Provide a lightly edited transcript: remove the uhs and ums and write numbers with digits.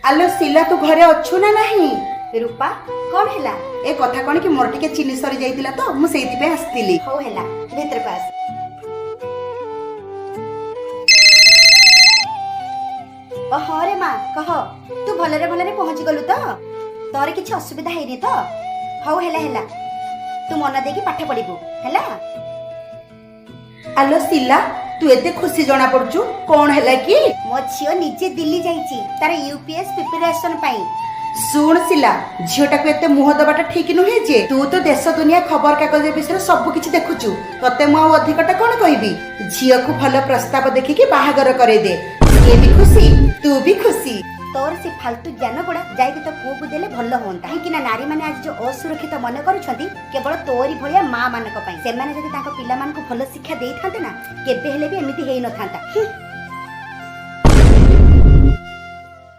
आलो सिला तू घरे अच्छु ना नहीं? रूपा कौन हैला? ए कथा कौन कि मोर टिके चीनी सरी जाइतिला तो मु सेइति पे आस्तिली। हो हैला भीतर को आस। ओ हरे माँ कह तू भलरे भलरे पहुँची गलु तो? तोरे किछि असुविधा हेनी तो? हो हैला हैला तू मन देकी पाठ पढ़िबू हैला। आलो सिला तू एते खुशी जना पड़छु कौन हैला कि? मो झियो निजे दिल्ली जाइछि तार यूपीएस प्रिपरेशन पाई। सुन सिला झीटा को एते मुह दबाटा ठीक नुहे जे तू तो देश दुनिया खबर कागज विषय सब किछि देखुछु तते मु अधिकटा कोन कहबी। झियो को भल प्रस्ताव देखिकी बाहागर करे दे ये भी खुशी तू भी खुशी। तोर से फालतू ज्ञान गुड़ा जाइके तो पुओ को देले भल होंता काहेकि ना नारी माने आज जो असुरक्षित मन करूछंती केवल तोरी भलिया मां मानक पई। सेमाने जदि ताको पिला मान को भल शिक्षा देई थांते ना केबे हेले भी एमिति हेई न थांता।